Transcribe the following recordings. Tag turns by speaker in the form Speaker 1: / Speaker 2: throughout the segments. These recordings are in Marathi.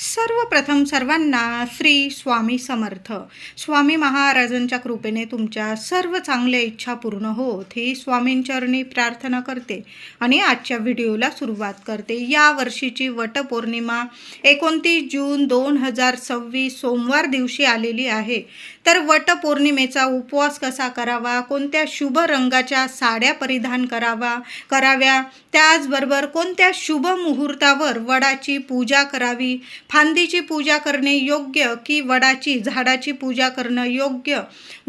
Speaker 1: सर्वप्रथम सर्वांना श्री स्वामी समर्थ. स्वामी महाराजांच्या कृपेने तुमच्या सर्व चांगल्या इच्छा पूर्ण होत ही स्वामींचरणी प्रार्थना करते आणि आजच्या व्हिडिओला सुरुवात करते. या वर्षीची वटपौर्णिमा 29 जून 2026 सोमवार दिवशी आलेली आहे. तर वटपौर्णिमेचा उपवास कसा करावा, कोणत्या शुभ रंगाच्या साड्या परिधान कराव्या, त्याचबरोबर कोणत्या शुभ मुहूर्तावर वडाची पूजा करावी, फांदीची पूजा करणे योग्य की वडाची झाडाची पूजा करणं योग्य,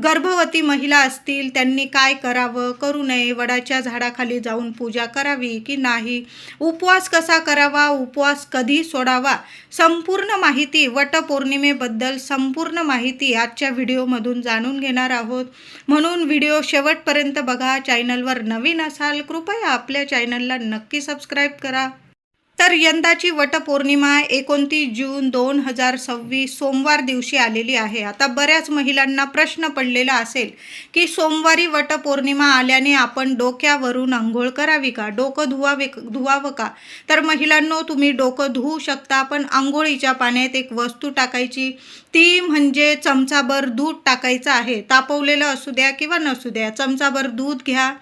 Speaker 1: गर्भवती महिला असतील त्यांनी काय करावं करू नये, वडाच्या झाडाखाली जाऊन पूजा करावी की नाही, उपवास कसा करावा, उपवास कधी सोडावा, संपूर्ण माहिती वटपौर्णिमेबद्दल संपूर्ण माहिती आजच्या व्हिडिओमधून जाणून घेणार आहोत. म्हणून व्हिडिओ शेवटपर्यंत बघा. चॅनलवर नवीन असाल कृपया आपल्या चॅनलला नक्की सबस्क्राईब करा. तर यंदाची वटपौर्णिमा 29 जून 2026 सोमवार दिवशी आलेली आहे. आता बऱ्याच महिलांना प्रश्न पडलेला असेल की सोमवारी वटपौर्णिमा आल्याने आपण डोक्यावरून आंघोळ करावी का, डोकं धुवावं का. तर महिलांनो, तुम्ही डोकं धुवू शकता, पण आंघोळीच्या पाण्यात एक वस्तू टाकायची, ती म्हणजे चमचाभर दूध टाकायचं आहे. तापवलेलं असू द्या किंवा नसू द्या, चमचाभर दूध घ्या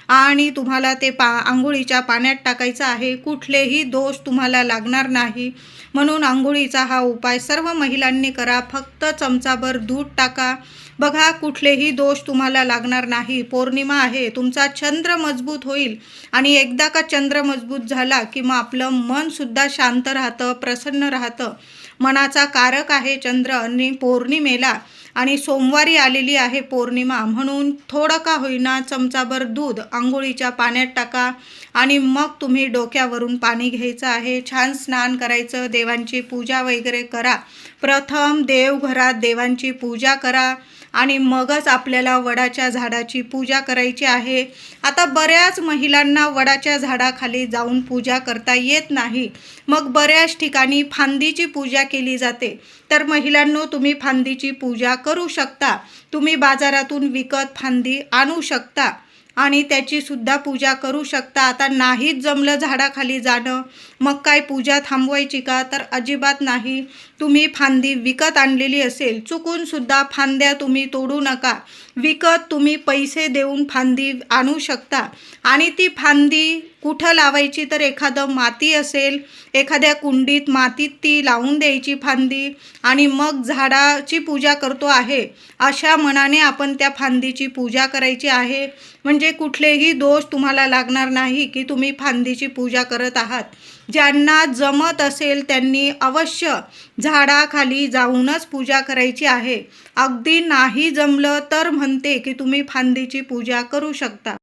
Speaker 1: आणि तुम्हाला ते आंघोळीच्या पाण्यात टाकायचं आहे. कुठलेही दोष तुम्हाला लागणार नाही, म्हणून आंघोळीचा हा उपाय सर्व महिलांनी करा. फक्त चमचाभर दूध टाका. बघा, कुठलेही दोष तुम्हाला लागणार नाही. पौर्णिमा आहे, तुमचा चंद्र मजबूत होईल आणि एकदा का चंद्र मजबूत झाला की मग आपलं मनसुद्धा शांत राहतं, प्रसन्न राहतं. मनाचा कारक आहे चंद्र आणि पौर्णिमेला आणि सोमवारी आलेली आहे पौर्णिमा, म्हणून थोडं का होईना चमचाभर दूध आंघोळीच्या पाण्यात टाका आणि मग तुम्ही डोक्यावरून पाणी घ्यायचं आहे. छान स्नान करायचं, देवांची पूजा वगैरे करा. प्रथम देवघरात देवांची पूजा करा आणि मगच आपल्याला वडाच्या झाडाची पूजा करायची आहे. आता बऱ्याच महिलांना वडाच्या झाडाखाली जाऊन पूजा करता येत नाही. मग बऱ्याच ठिकाणी फांदीची पूजा केली जाते. तर महिलांनो, तुम्ही फांदीची पूजा करू शकता. तुम्ही बाजारातून विकत फांदी आणू शकता आणि त्याची सुद्धा पूजा करू शकता. आता नाहीच जमलं झाडाखाली जाणं, मग काय पूजा थांबवायची का, तर अजिबात नाही. तुम्ही फांदी विकत आणलेली असेल, चुकून सुद्धा फांद्या तुम्ही तोडू नका. विकत तुम्ही पैसे देऊन फांदी आणू शकता आणि ती फांदी कुठं लावायची, तर एखादं माती असेल, एखाद्या कुंडीत मातीत ती लावून द्यायची फांदी आणि मग झाडाची पूजा करतो आहे अशा मनाने आपण त्या फांदीची पूजा करायची आहे. म्हणजे कुठलेही दोष तुम्हाला लागणार नाही की तुम्ही फांदीची पूजा करत आहात. ज्यांना जमत असेल त्यांनी अवश्य झाडाखाली जाऊनच पूजा करायची आहे. अगदी नाही जमलं तर म्हणते की तुम्ही फांदीची पूजा करू शकता.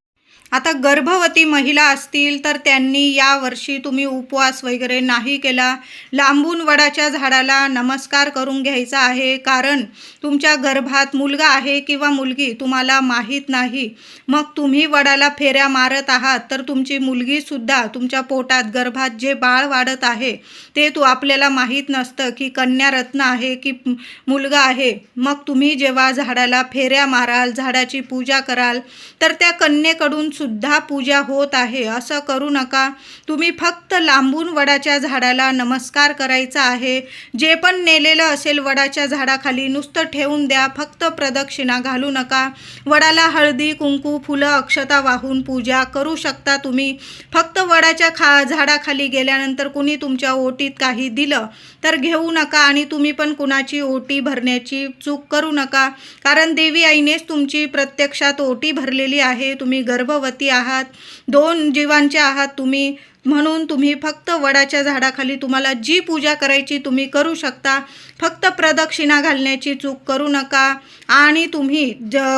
Speaker 1: आता गर्भवती महिला असतील तर त्यांनी यावर्षी तुम्ही उपवास वगैरे नाही केला, लांबून वडाच्या झाडाला नमस्कार करून घ्यायचा आहे. कारण तुमच्या गर्भात मुलगा आहे किंवा मुलगी तुम्हाला माहीत नाही. मग तुम्ही वडाला फेऱ्या मारत आहात तर तुमची मुलगीसुद्धा तुमच्या पोटात गर्भात जे बाळ वाढत आहे ते आपल्याला माहीत नसतं की कन्यारत्न आहे की मुलगा आहे. मग तुम्ही जेव्हा झाडाला फेऱ्या माराल, झाडाची पूजा कराल, तर त्या कन्येकडून सुद्धा पूजा होत आहे. असं करू नका. तुम्ही फक्त लांबून वडाच्या झाडाला नमस्कार करायचा आहे. जे पण नेलेलं असेल वडाच्या झाडाखाली नुसतं ठेवून द्या, फक्त प्रदक्षिणा घालू नका. वडाला हळदी कुंकू फुलं अक्षता वाहून पूजा करू शकता तुम्ही. फक्त वडाच्या झाडाखाली गेल्यानंतर कुणी तुमच्या ओटीत काही दिलं तर घेऊ नका आणि तुम्ही पण कुणाची ओटी भरण्याची चूक करू नका. कारण देवी आईनेच तुमची प्रत्यक्षात ओटी भरलेली आहे. तुम्ही गर्भवती आहात, 2 जीवांचे आहात तुम्ही, म्हणून तुम्ही फक्त वडाच्या झाडाखाली तुम्हाला जी पूजा करायची तुम्ही करू शकता. फक्त प्रदक्षिणा घालण्याची चूक करू नका आणि तुम्ही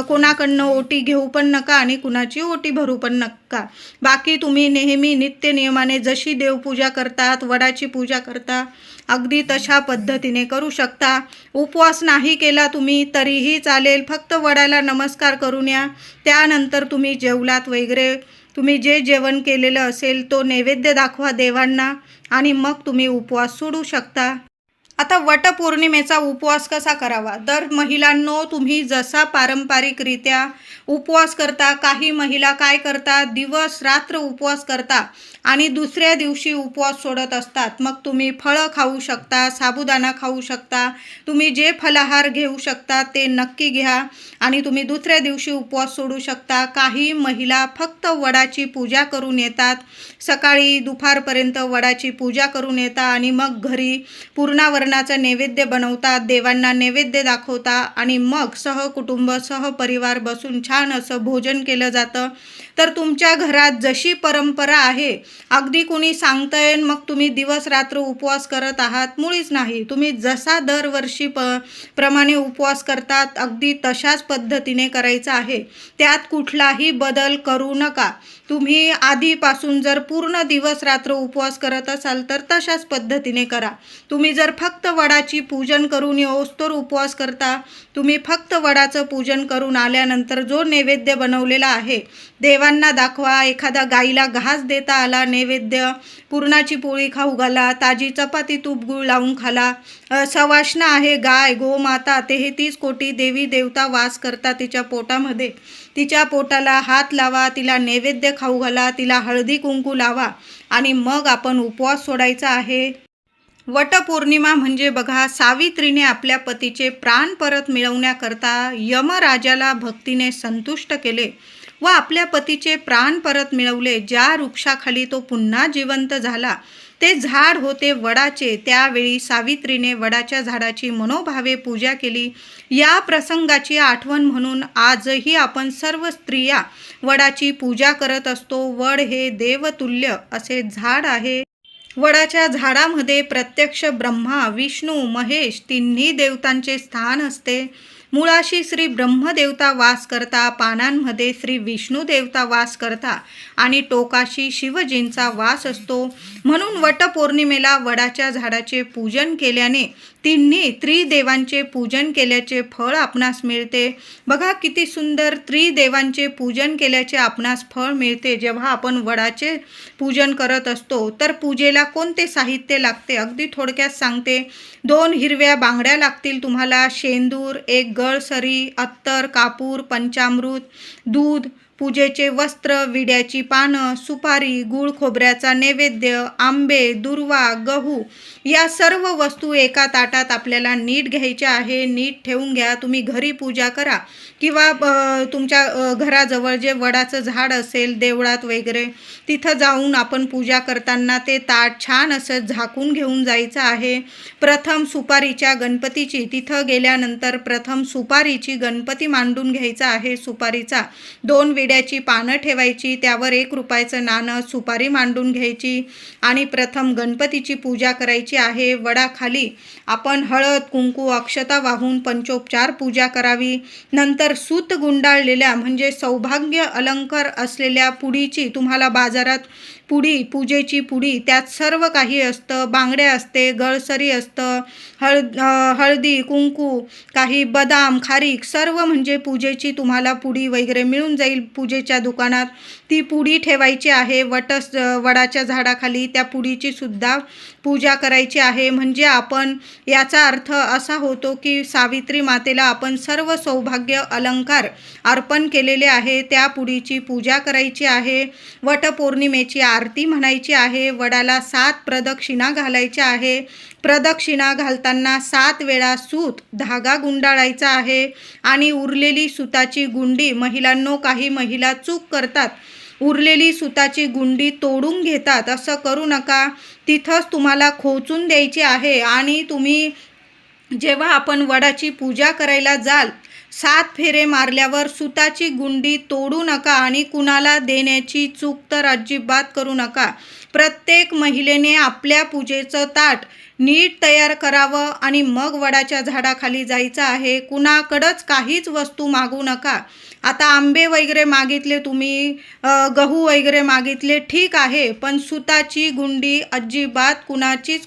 Speaker 1: कोणाकडनं ओटी घेऊ पण नका आणि कुणाची ओटी भरू पण नका. बाकी तुम्ही नेहमी नित्य नियमाने जशी देवपूजा करतात, वडाची पूजा करता, अगदी तशा पद्धतीने करू शकता. उपवास नाही केला तुम्ही तरीही चालेल. फक्त वडाला नमस्कार करून या. त्यानंतर तुम्ही जेवलात वगैरे, तुम्ही जे जेवण केलेलं असेल तो नैवेद्य दाखवा देवांना आणि मग तुम्ही उपवास सोडू शकता. आता वटपौर्णिमेचा उपवास कसा करावा? तर महिलांनो, तुम्ही जसा पारंपरिकरित्या उपवास करता, काही महिला काय करतात, दिवस रात्र उपवास करता आणि दुसऱ्या दिवशी उपवास सोडत असतात. मग तुम्ही फळं खाऊ शकता, साबुदाणा खाऊ शकता, तुम्ही जे फलाहार घेऊ शकता ते नक्की घ्या आणि तुम्ही दुसऱ्या दिवशी उपवास सोडू शकता. काही महिला फक्त वडाची पूजा करून येतात, सकाळी दुपारपर्यंत वडाची पूजा करून येतात आणि मग घरी पूर्णावरणाचं नैवेद्य बनवतात, देवांना नैवेद्य दाखवता आणि मग सहकुटुंब सहपरिवार बसून छान असं भोजन केलं जातं. तर तुमच्या घरात जशी परंपरा आहे, अगदी कुणी सांगतंय मग तुम्ही दिवस रात्र उपवास करत आहात, मुळीच नाही. तुम्ही जसा दरवर्षी प्रमाणे उपवास करतात अगदी तशाच पद्धतीने करायचं आहे. त्यात कुठलाही बदल करू नका. तुम्ही आधीपासून जर पूर्ण दिवस रात्र उपवास करत असाल तर तशाच पद्धतीने करा. तुम्ही जर फक्त वडाची पूजन करून येऊस्तोवर उपवास करता, तुम्ही फक्त वडाचं पूजन करून आल्यानंतर जो नैवेद्य बनवलेला आहे देवांना दाखवा. एखादा गाईला घास देता आला नैवेद्य, पुरणाची पोळी खाऊ घाला, ताजी चपाती तूप गूळ लावून खाला. सवाष्ण आहे गाय गोमाता, 33 कोटी देवी देवता वास करता तिच्या पोटामध्ये. तिच्या पोटाला हात लावा, तिला नैवेद्य खाऊ घाला, तिला हळदी कुंकू लावा आणि मग आपण उपवास सोडायचा आहे. वटपौर्णिमा म्हणजे बघा, सावित्रीने आपल्या पतीचे प्राण परत मिळवण्याकरता यमराजाला भक्तीने संतुष्ट केले व आपल्या पतीचे प्राण परत मिळवले. ज्या वृक्षाखाली तो पुन्हा जिवंत झाला ते झाड होते वडाचे. त्यावेळी सावित्रीने वडाच्या झाडाची मनोभावे पूजा केली. या प्रसंगाची आठवण म्हणून आजही आपण सर्व स्त्रिया वडाची पूजा करत असतो. वड हे देवतुल्य असे झाड आहे. वडाच्या झाडामध्ये प्रत्यक्ष ब्रह्मा विष्णू महेश तिन्ही देवतांचे स्थान असते. मुळाशी श्री ब्रह्मदेवता वास करता, पानांमध्ये श्री विष्णू देवता वास करता आणि टोकाशी शिवजींचा वास असतो. म्हणून वटपौर्णिमेला वडाच्या झाडाचे पूजन केल्याने तिन्ही त्रिदेवांचे पूजन केल्याचे फळ आपणास मिळते. बघा किती सुंदर, त्रिदेवांचे पूजन केल्याचे आपणास फळ मिळते जेव्हा आपण वडाचे पूजन करत असतो. तर पूजेला कोणते साहित्य लागते अगदी थोडक्यात सांगते. 2 हिरव्या बांगड्या लागतील तुम्हाला, शेंदूर, 1 गळसरी, अत्तर, कापूर, पंचामृत, दूध, पूजेचे वस्त्र, विड्याची पानं, सुपारी, गूळ खोबऱ्याचा नैवेद्य, आंबे, दुर्वा, गहू या सर्व वस्तू एका ताटात आपल्याला नीट घ्यायच्या आहे. नीट ठेवून घ्या. तुम्ही घरी पूजा करा किंवा तुमच्या घराजवळ जे वडाचं झाड असेल देवळात वगैरे तिथं जाऊन आपण पूजा करताना ते ताट छान असं झाकून घेऊन जायचं आहे. प्रथम सुपारीच्या गणपतीची, तिथं गेल्यानंतर प्रथम सुपारीची गणपती मांडून घ्यायचा आहे. सुपारीचा 2 विड्याची पानं ठेवायची, त्यावर 1 रुपयाचं नाणं, सुपारी मांडून घ्यायची आणि प्रथम गणपतीची पूजा करायची आहे. वडाखाली आपण हळद कुंकू अक्षता वाहून पंचोपचार पूजा करावी. नंतर सूत गुंडाळलेल्या म्हणजे सौभाग्य अलंकार असलेल्या पुडीची, तुम्हाला बाजारात पुडी, पूजेची पुडी, त्यात सर्व काही असतं. बांगड्या असते, गळसरी असतं, हळदी कुंकू, काही बदाम खारीक, सर्व म्हणजे पूजेची तुम्हाला पुडी वगैरे मिळून जाईल पूजेच्या दुकानात. ती पुडी ठेवायची आहे वडाच्या झाडाखाली. त्या पुडीची सुद्धा पूजा करायची आहे. म्हणजे आपण याचा अर्थ असा होतो की सावित्री मातेला आपण सर्व सौभाग्य अलंकार अर्पण केलेले आहे. त्या पुडीची पूजा करायची आहे. वटपौर्णिमेची आरती म्हणायची आहे. वडाला 7 प्रदक्षिणा घालायच्या आहे. प्रदक्षिणा घालताना 7 वेळा सूत धागा गुंडाळायचा आहे आणि उरलेली सुताची गुंडी, महिलांनो काही महिला चूक करतात, उरलेली सुताची गुंडी तोडून घेतात. असं करू नका. तिथंच तुम्हाला खोचून द्यायची आहे आणि तुम्ही जेव्हा आपण वडाची पूजा करायला जाल 7 फेरे मारल्यावर सुताची गुंडी तोडू नका आणि कुणाला देण्याची चूक तर अजिबात करू नका. प्रत्येक महिलेने आपल्या पूजेचं ताट नीट तयार करावं आणि मग वडाच्या झाडाखाली जायचं आहे. कुणाकडंच काहीच वस्तू मागू नका. आता आंबे वगैरे मागितले तुम्ही, गहू वगैरे मागितले, ठीक आहे, पण सुताची गुंडी अजिबात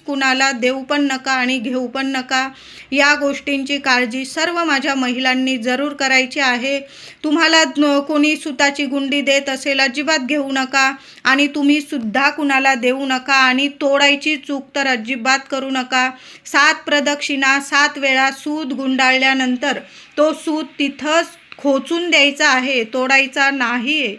Speaker 1: कुणाला देऊ पण नका आणि घेऊ पण नका. या गोष्टींची काळजी सर्व माझ्या महिलांनी जरूर करायची आहे. तुम्हाला कोणी सुताची गुंडी देत असेल अजिबात घेऊ नका आणि तुम्ही सुद्धा कुणाला देऊ नका आणि तोडायची चूक तर अजिबात करू करू नका. 7 प्रदक्षिणा 7 वेळा सूत गुंडाळल्यानंतर तो सूत तिथंच खोचून द्यायचा आहे, तोडायचा नाही.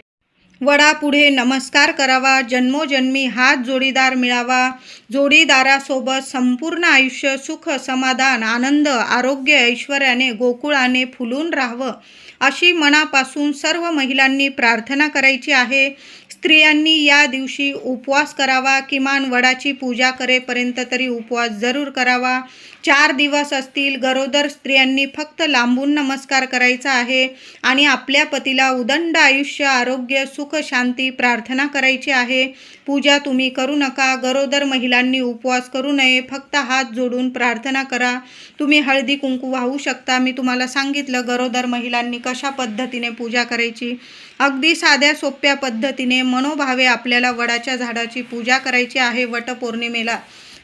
Speaker 1: वडापुढे नमस्कार करावा. जन्मोजन्मी हाच जोडीदार मिळावा. जोडीदारासोबत संपूर्ण आयुष्य सुख, समाधान, आनंद, आरोग्य, ऐश्वर्याने, गोकुळाने फुलून राहावं अशी मनापासून सर्व महिलांनी प्रार्थना करायची आहे. स्त्रियांनी या दिवशी उपवास करावा. किमान वडाची पूजा करेपर्यंत तरी उपवास जरूर करावा. 4 दिवस असतील. गरोदर स्त्रियांनी फक्त लांबून नमस्कार करायचा आहे आणि आपल्या पतीला उदंड आयुष्य, आरोग्य, सुख, शांती प्रार्थना करायची आहे. पूजा तुम्ही करू नका. गरोदर महिलांनी उपवास करू नये. फक्त हात जोडून प्रार्थना करा. तुम्ही हळदी कुंकू वाहू शकता. मी तुम्हाला सांगितलं गरोदर महिलांनी कशा पद्धतीने पूजा करायची. अगदी साध्या सोप्या पद्धतीने मनोभावे आपल्याला वडाच्या झाडाची पूजा करायची आहे वटपौर्णिमेला.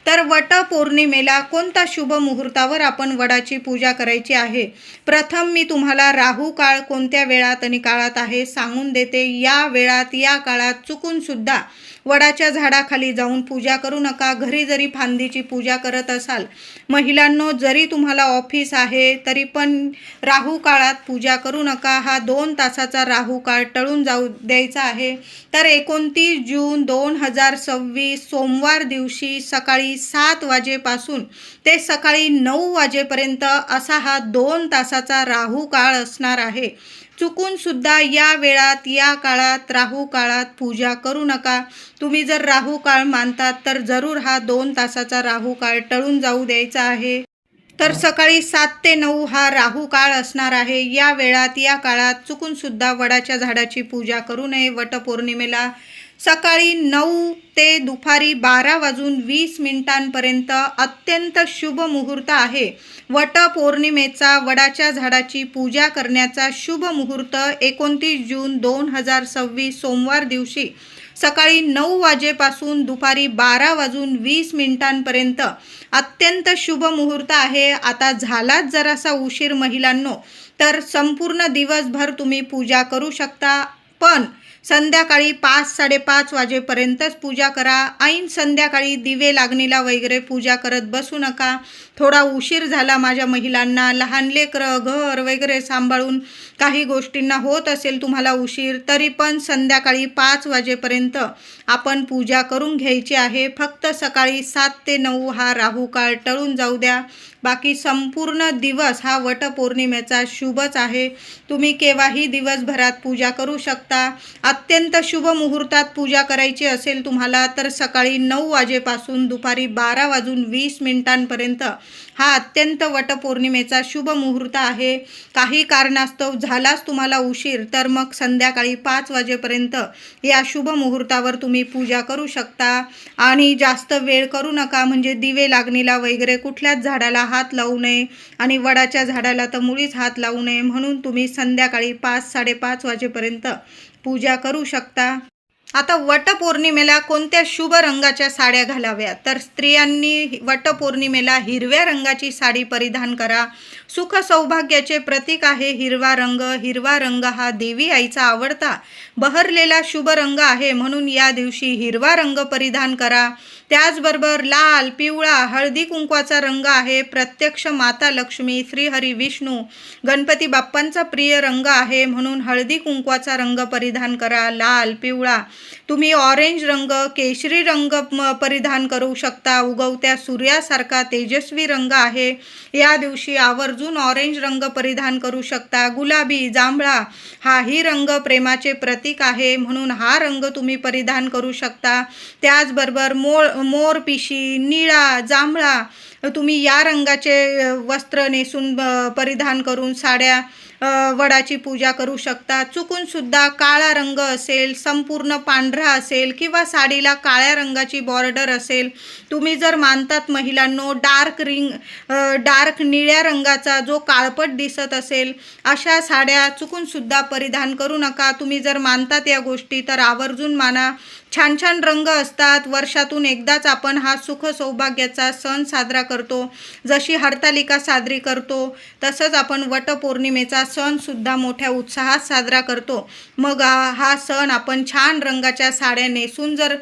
Speaker 1: तर वटपौर्णिमेला कोणत्या शुभ मुहूर्तावर आपण वडाची पूजा करायची आहे? प्रथम मी तुम्हाला राहू काळ कोणत्या वेळात आणि काळात आहे सांगून देते. या वेळात, या काळात चुकून सुद्धा वडाच्या झाडाखाली जाऊन पूजा करू नका. घरी जरी फांदीची पूजा करत असाल, महिलांनो, जरी तुम्हाला ऑफिस आहे तरी पण राहू काळात पूजा करू नका. हा 2 तासाचा राहू काळ टळून जाऊ द्यायचा आहे. तर 29 जून 2026 सोमवार दिवशी सकाळी 7 वाजेपासून ते सकाळी 9 वाजेपर्यंत असा हा 2 तासाचा राहू काळ असणार आहे. चुकून सुद्धा या वेळात, या काळात, राहू काळात पूजा करू नका. तुम्ही जर राहू काळ मानतात तर जरूर हा 2 तासाचा राहू काळ टळून जाऊ द्यायचा आहे. तर सकाळी 7 ते 9 हा राहू काळ असणार आहे. या वेळात, या काळात चुकून सुद्धा वडाच्या झाडाची पूजा करू नये. वटपौर्णिमेला सकाळी 9 ते दुपारी 12:20 अत्यंत शुभ मुहूर्त आहे. वटपौर्णिमेचा वडाच्या झाडाची पूजा करण्याचा शुभ मुहूर्त 29 जून 2026 सोमवार दिवशी सकाळी 9 वाजेपासून दुपारी 12:20 अत्यंत शुभ मुहूर्त आहे. आता झालाच जरासा उशीर महिलांनो, तर संपूर्ण दिवसभर तुम्ही पूजा करू शकता, पण संध्याकाळी 5-5:30 वाजेपर्यंतच पूजा करा. ऐन संध्याकाळी दिवे लागणीला वगैरे पूजा करत बसू नका. थोडा उशीर झाला माझ्या महिलांना, लहान लेकरं, घर वगैरे सांभाळून काही गोष्टींना होत असेल तुम्हाला उशीर, तरी पण संध्याकाळी 5 वाजेपर्यंत आपण पूजा करून घ्यायची आहे. फक्त सकाळी 7 ते 9 हा राहू काळ टळून जाऊ द्या. बाकी संपूर्ण दिवस हा वटपौर्णिमेचा शुभच आहे. तुम्ही केव्हाही दिवसभरात पूजा करू शकता. अत्यंत शुभ मुहूर्तात पूजा करायची असेल तुम्हाला तर सकाळी 9 वाजेपासून दुपारी 12:20 हा अत्यंत वटपौर्णिमेचा शुभ मुहूर्त आहे. काही कारणास्तव झालाच तुम्हाला उशीर तर मग संध्याकाळी 5 वाजेपर्यंत या शुभ मुहूर्तावर तुम्ही पूजा करू शकता. आणि जास्त वेळ करू नका, म्हणजे दिवे लागणीला वगैरे कुठल्याच झाडाला हात लावू नये आणि वडाच्या झाडाला तर मुळीच हात लावू नये. म्हणून तुम्ही संध्याकाळी 5-5:30 वाजेपर्यंत पूजा करू शकता. आता वटपौर्णिमेला कोणत्या शुभ रंगाच्या साड्या घालाव्या? तर स्त्रियांनी वटपौर्णिमेला हिरव्या रंगाची साडी परिधान करा. सुख सौभाग्याचे प्रतीक आहे हिरवा रंग. हिरवा रंग हा देवी आईचा आवडता बहरलेला शुभ रंग आहे, म्हणून या दिवशी हिरवा रंग परिधान करा. त्याचबरोबर लाल, पिवळा, हळदी कुंकवाचा रंग आहे. प्रत्यक्ष माता लक्ष्मी, श्रीहरी विष्णू, गणपती बाप्पांचा प्रिय रंग आहे, म्हणून हळदी कुंकवाचा रंग परिधान करा. लाल, पिवळा, तुम्ही ऑरेंज रंग, केशरी रंग परिधान करू शकता. उगवत्या सूर्यासारखा तेजस्वी रंग आहे. या दिवशी आवर्जून ऑरेंज रंग परिधान करू शकता. गुलाबी, जांभळा हाही रंग प्रेमाचे प्रतीक आहे, म्हणून हा रंग तुम्ही परिधान करू शकता. त्याचबरोबर मोरपिशी, निळा, जांभळा तुम्ही या रंगाचे वस्त्र नेसून परिधान करून साड्या वडाची पूजा करू शकता. चुकून सुद्धा काळा रंग असेल, संपूर्ण पांढरा असेल किंवा साडीला काळ्या रंगाची बॉर्डर असेल, तुम्ही जर मानतात महिलांनो डार्क निळ्या रंगाचा जो काळपट दिसत असेल अशा साड्या चुकून सुद्धा परिधान करू नका. तुम्ही जर मानतात या गोष्टी तर आवर्जून माना. छान छान रंग असतात. वर्षातून एकदाच आपण हा सुख सौभाग्याचा सण साजरा करतो. जशी हरतालिका साजरी करतो तसंच आपण वटपौर्णिमेचा सणसुद्धा मोठ्या उत्साहात साजरा करतो. मग हा सण आपण छान रंगाच्या साड्या नेसून जर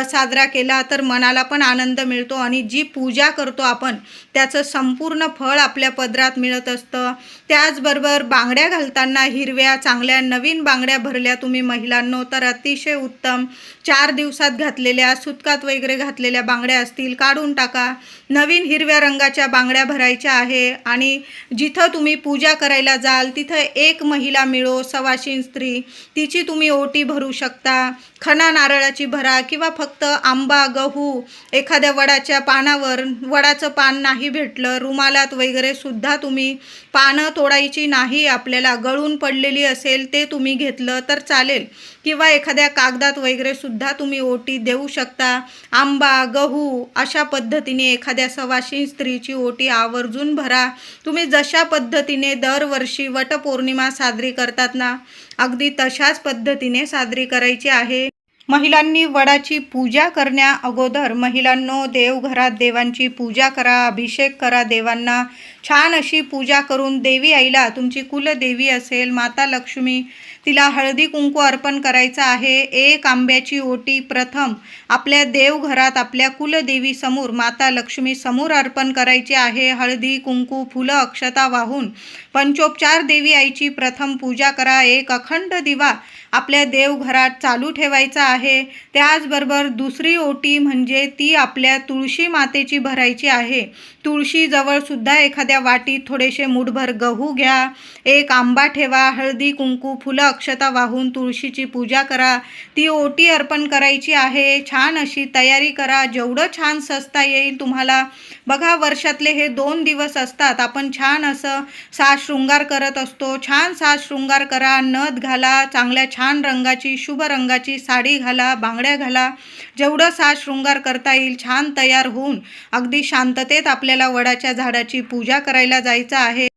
Speaker 1: साजरा केला तर मनाला पण आनंद मिळतो आणि जी पूजा करतो आपण त्याचं संपूर्ण फळ आपल्या पदरात मिळत असतं. त्याचबरोबर बांगड्या घालताना हिरव्या चांगल्या नवीन बांगड्या भरल्या तुम्ही महिलांनो तर अतिशय उत्तम. 4 दिवसात घातलेल्या सुतकात वगैरे घातलेल्या बांगड्या असतील काढून टाका. नवीन हिरव्या रंगाच्या बांगड्या भरायच्या आहे आणि जिथं तुम्ही पूजा करायला जाल तिथं एक महिला मिळो, सवाशीण स्त्री, तिची तुम्ही ओटी भरू शकता. खणा नारळाची भरा किंवा फक्त आंबा, गहू, एखाद्या वडाच्या पानावर, वडाचं पान नाही भेटलं रुमालात वगैरे सुद्धा तुम्ही पानं तोडायची नाही, आपल्याला गळून पडलेली असेल ते तुम्ही घेतलं तर चालेल किंवा एखाद्या कागदात वगैरे सुद्धा तुम्ही ओटी देऊ शकता. आंबा, गहू अशा पद्धतीने एखाद्या सवाशीण स्त्रीची ओटी आवर्जून भरा. तुम्ही जशा पद्धतीने दरवर्षी वटपौर्णिमा साजरी करतात ना, अगदी तशाच पद्धतीने साजरी करायची आहे. महिलांनी वडाची पूजा करण्या अगोदर महिलांनो देवघरात देवांची पूजा करा, अभिषेक करा देवांना. छान अशी पूजा करून देवी आईला, तुमची कुलदेवी असेल माता लक्ष्मी, तिला हळदी कुंकू अर्पण करायचं आहे. एक आंब्याची ओटी प्रथम आपल्या देवघरात आपल्या कुलदेवी समोर माता लक्ष्मी समोर अर्पण करायची आहे. हळदी कुंकू फुलं अक्षता वाहून पंचोपचार देवी आईची प्रथम पूजा करा. एक अखंड दिवा आपल्या देवघरात चालू ठेवायचा आहे. त्याचबरोबर दुसरी ओटी म्हणजे ती आपल्या तुळशी मातेची भरायची आहे. तुळशीजवळ सुद्धा एखाद्या वाटीत थोडेसे मुठभर गहू घ्या, एक आंबा ठेवा, हळदी कुंकू फुलं अक्षता वाहून तुळशीची पूजा करा. ती ओटी अर्पण करायची आहे. छान अशी तयारी करा, जेवढं छान सजता येईल तुम्हाला. बघा वर्षातले हे 2 दिवस असतात, आपण छान असं साज शृंगार करत असतो. छान साज शृंगार करा, नथ घाला, चांगल्या छान रंगाची शुभ रंगाची साडी घाला, बांगड्या घाला. जेवढं साज शृंगार करता येईल छान तयार होऊन अगदी शांततेत आपल्याला वडाच्या झाडाची पूजा करायला जायचं आहे.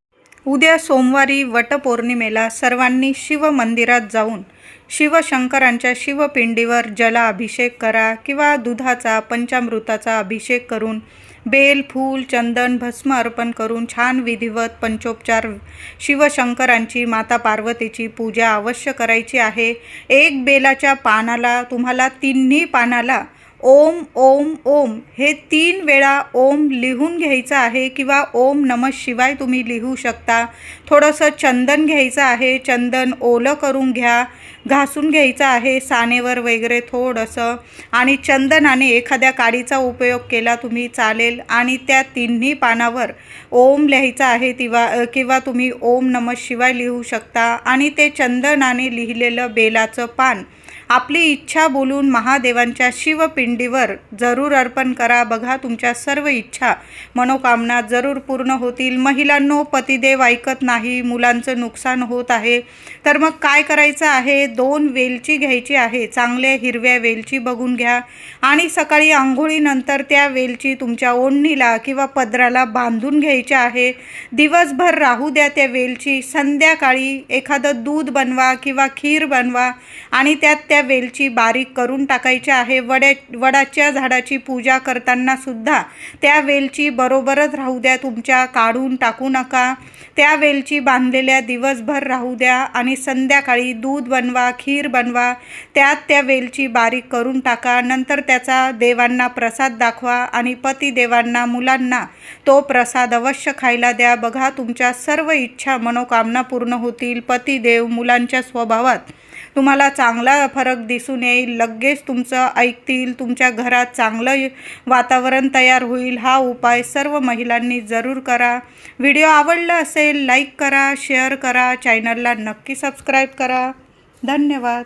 Speaker 1: उद्या सोमवारी वटपौर्णिमेला सर्वांनी शिव मंदिरात जाऊन शिवशंकरांच्या शिवपिंडीवर जलाभिषेक करा किंवा दुधाचा पंचामृताचा अभिषेक करून बेल, फूल, चंदन, भस्म अर्पण करून छान विधिवत पंचोपचार शिवशंकरांची माता पार्वतीची पूजा अवश्य करायची आहे. एक बेलाच्या पानाला तुम्हाला तिन्ही पानाला ओम ओम ओम हे 3 वेळा ओम लिहून घ्यायचं आहे किंवा ओम नमः शिवाय तुम्ही लिहू शकता. थोडंसं चंदन घ्यायचं आहे, चंदन ओलं करून घ्या, घासून घ्यायचं आहे सानेवर वगैरे थोडंसं, आणि चंदनाने एखाद्या काडीचा उपयोग केला तुम्ही चालेल आणि त्या तिन्ही पानावर ओम लिहायचा आहे किंवा तुम्ही ओम नमः शिवाय लिहू शकता. आणि ते चंदनाने लिहिलेलं बेलाचं पान आपली इच्छा बोलून महादेवांच्या शिवपिंडीवर जरूर अर्पण करा. बघा तुमच्या सर्व इच्छा मनोकामना जरूर पूर्ण होतील. महिलांनो पतिदेव ऐकत नाही, मुलांचं नुकसान होत आहे, तर मग काय करायचं आहे, 2 वेलची घ्यायची आहे. चांगल्या हिरव्या वेलची बघून घ्या आणि सकाळी आंघोळीनंतर त्या वेलची तुमच्या ओढणीला किंवा पदराला बांधून घ्यायची आहे. दिवसभर राहू द्या त्या वेलची. संध्याकाळी एखादं दूध बनवा किंवा खीर बनवा आणि त्यात त्या वेलची बारीक करून टाकायची आहे. वडाच्या झाडाची पूजा करताना सुद्धा त्या वेलची बरोबरच राहू द्या तुमच्या, काढून टाकू नका. त्या वेलची बांधलेल्या दिवसभर राहू द्या आणि संध्याकाळी दूध बनवा, खीर बनवा, त्यात त्या वेलची बारीक करून टाका. नंतर त्याचा देवांना प्रसाद दाखवा आणि पतिदेवांना, मुलांना तो प्रसाद अवश्य खायला द्या. बघा तुमच्या सर्व इच्छा मनोकामना पूर्ण होतील. पतिदेव मुलांच्या स्वभावात तुम्हाला चांगला फरक दिसून येईल. लगेच तुमचं ऐकतील, तुमच्या घरात चांगलं वातावरण तयार होईल. हा उपाय सर्व महिलांनी जरूर करा. व्हिडिओ आवडला असेल लाईक करा, शेअर करा, चॅनलला नक्की सबस्क्राईब करा. धन्यवाद.